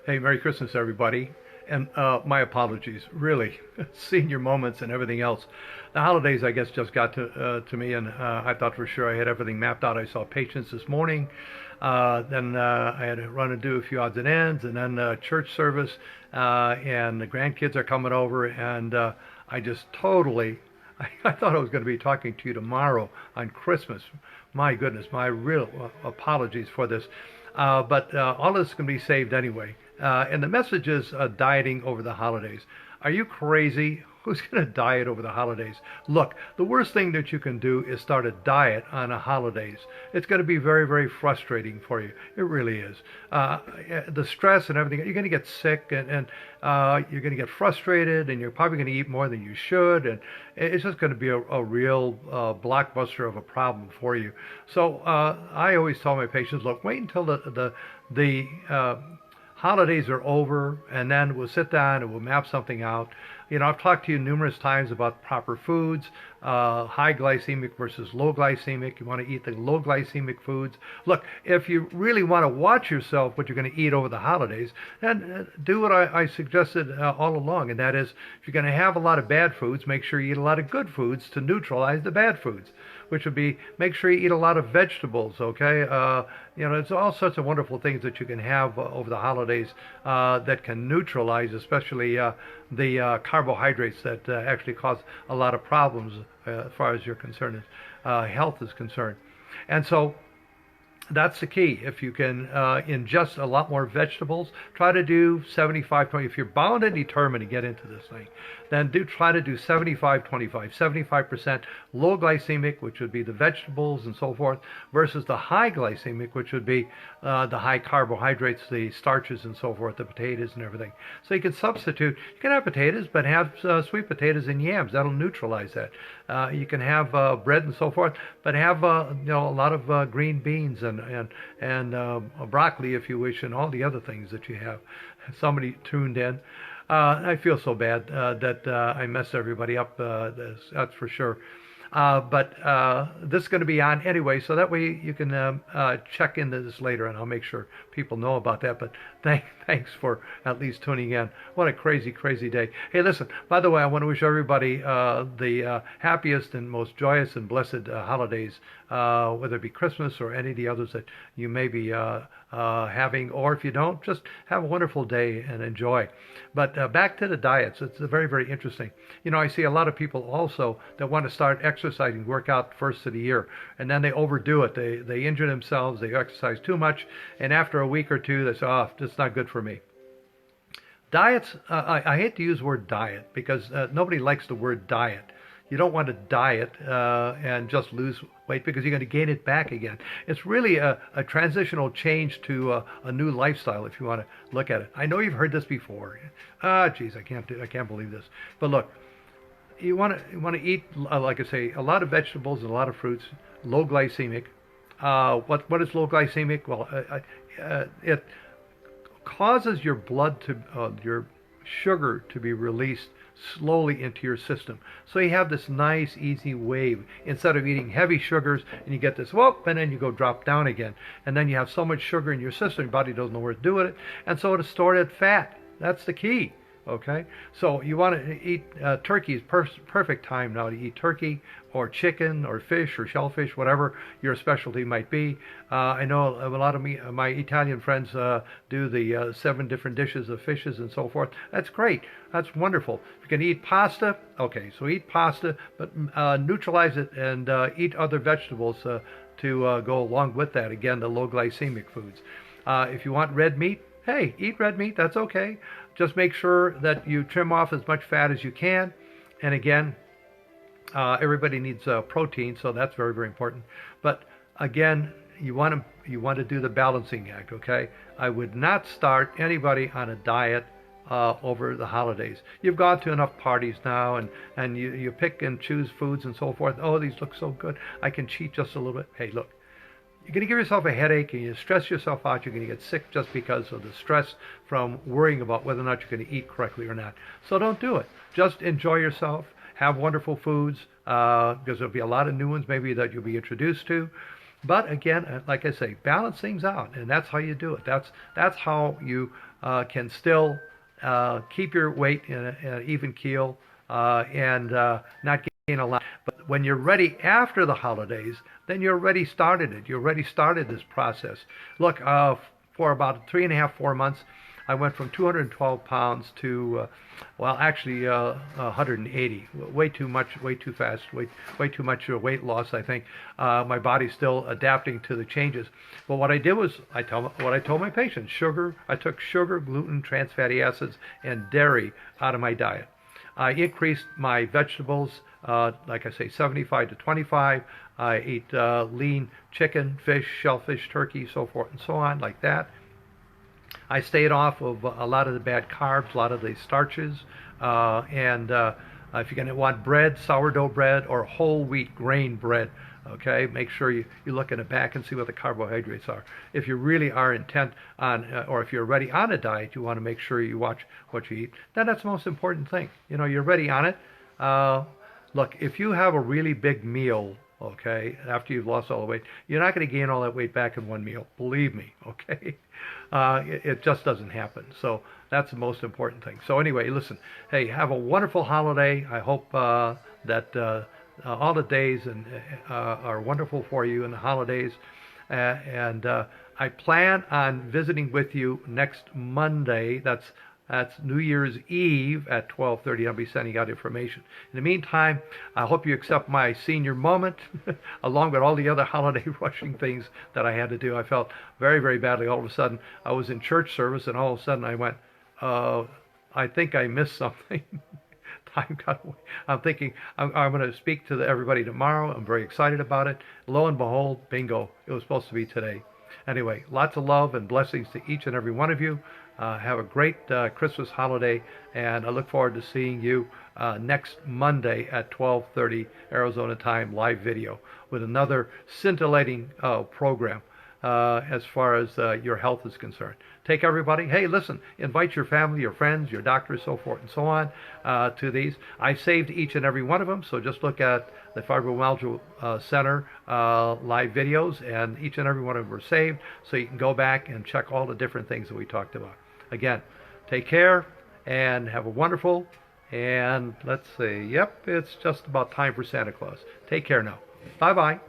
Hey, Merry Christmas, everybody. And my apologies, really. Senior moments and everything else. The holidays, I guess, just got to me, and I thought for sure I had everything mapped out. I saw patients this morning. Then I had to run and do a few odds and ends, and then church service, and the grandkids are coming over, and I just totally. I thought I was going to be talking to you tomorrow on Christmas. My goodness, my real apologies for this. But all this can be saved anyway. And the message is dieting over the holidays. Are you crazy? Who's going to diet over the holidays? Look, the worst thing that you can do is start a diet on the holidays. It's going to be very, very frustrating for you. It really is. The stress and everything, you're going to get sick and you're going to get frustrated and you're probably going to eat more than you should. And it's just going to be a real blockbuster of a problem for you. So I always tell my patients, look, wait until the holidays are over, and then we'll sit down and we'll map something out. You know, I've talked to you numerous times about proper foods, high glycemic versus low glycemic. You want to eat the low glycemic foods. Look, if you really want to watch yourself what you're going to eat over the holidays, then do what I suggested all along, and that is, if you're going to have a lot of bad foods, make sure you eat a lot of good foods to neutralize the bad foods, which would be make sure you eat a lot of vegetables, okay? You know, there's all sorts of wonderful things that you can have over the holidays that can neutralize, especially the carbohydrates that actually cause a lot of problems as far as you're concerned, health is concerned. And so that's the key. If you can ingest a lot more vegetables, try to do 75-20. If you're bound and determined to get into this thing, then try to do 75-25. 75% low glycemic, which would be the vegetables and so forth, versus the high glycemic, which would be the high carbohydrates, the starches and so forth, the potatoes and everything. So you can substitute. You can have potatoes, but have sweet potatoes and yams. That'll neutralize that. You can have bread and so forth, but have you know, a lot of green beans and broccoli, if you wish, and all the other things that you have. Somebody tuned in. I feel so bad that I messed everybody up. That's for sure. But this is going to be on anyway, so that way you can check into this later, and I'll make sure people know about that. But thanks for at least tuning in. What a crazy, crazy day. Hey, listen, by the way, I want to wish everybody the happiest and most joyous and blessed holidays, whether it be Christmas or any of the others that you may be having, or if you don't, just have a wonderful day and enjoy. But back to the diets. It's very, very interesting. You know, I see a lot of people also that want to start exercising, work out first of the year, and then they overdo it. They injure themselves, they exercise too much, and after a week or two, they say, oh, it's not good for me. Diets, I hate to use the word diet because nobody likes the word diet. You don't want to diet and just lose weight because you're going to gain it back again. It's really a transitional change to a new lifestyle, if you want to look at it. I know you've heard this before. Geez, I can't believe this. But look, you want to eat, like I say, a lot of vegetables and a lot of fruits, low glycemic. What is low glycemic? Well, it causes your blood to your sugar to be released slowly into your system. So you have this nice, easy wave. Instead of eating heavy sugars, and you get this whoop, and then you go drop down again. And then you have so much sugar in your system, your body doesn't know where to do with it. And so it is stored as fat. That's the key. Okay, so you want to eat turkey is perfect time now to eat turkey or chicken or fish or shellfish, whatever your specialty might be. I know a lot of my Italian friends do the 7 different dishes of fishes and so forth. That's great. That's wonderful. If you can eat pasta, okay, so eat pasta, but neutralize it and eat other vegetables to go along with that. Again, the low glycemic foods. If you want red meat, hey, eat red meat. That's okay. Just make sure that you trim off as much fat as you can. And again, everybody needs protein, so that's very, very important. But again, you want to do the balancing act, okay? I would not start anybody on a diet over the holidays. You've gone to enough parties now, and you pick and choose foods and so forth. Oh, these look so good. I can cheat just a little bit. Hey, look. You're going to give yourself a headache and you stress yourself out. You're going to get sick just because of the stress from worrying about whether or not you're going to eat correctly or not. So don't do it. Just enjoy yourself. Have wonderful foods because there'll be a lot of new ones maybe that you'll be introduced to. But again, like I say, balance things out, and that's how you do it. That's how you can still keep your weight in an even keel and not gain a lot. But when you're ready after the holidays, then you're already started it. You already started this process. Look, for about 3.5, 4 months, I went from 212 pounds to, well, actually 180. Way too much, way too fast, way too much weight loss. I think my body's still adapting to the changes. But what I did was, what I told my patients: sugar. I took sugar, gluten, trans fatty acids, and dairy out of my diet. I increased my vegetables, like I say, 75 to 25. I eat lean chicken, fish, shellfish, turkey, so forth and so on, like that. I stayed off of a lot of the bad carbs, a lot of the starches, and if you're going to want bread, sourdough bread, or whole wheat grain bread, okay, make sure you look in the back and see what the carbohydrates are. If you really are intent on, or if you're already on a diet, you want to make sure you watch what you eat. Then that's the most important thing. You're ready on it. Look, if you have a really big meal, okay, after you've lost all the weight, you're not going to gain all that weight back in one meal. Believe me, okay? It just doesn't happen. So that's the most important thing. So anyway, listen, hey, have a wonderful holiday. I hope that all the days are wonderful for you in the holidays. And I plan on visiting with you next Monday. That's New Year's Eve at 12:30. I'll be sending out information. In the meantime, I hope you accept my senior moment, along with all the other holiday rushing things that I had to do. I felt very, very badly. All of a sudden, I was in church service, and all of a sudden I went, I think I missed something. Time got away. I'm thinking I'm going to speak to everybody tomorrow. I'm very excited about it. Lo and behold, bingo, it was supposed to be today. Anyway, lots of love and blessings to each and every one of you. Have a great Christmas holiday, and I look forward to seeing you next Monday at 12:30 Arizona time, live video, with another scintillating program as far as your health is concerned. Take everybody. Hey, listen, invite your family, your friends, your doctors, so forth and so on to these. I saved each and every one of them, so just look at the Fibromyalgia Center live videos, and each and every one of them are saved, so you can go back and check all the different things that we talked about. Again, take care and have a wonderful, and let's see, yep, it's just about time for Santa Claus. Take care now. Bye-bye.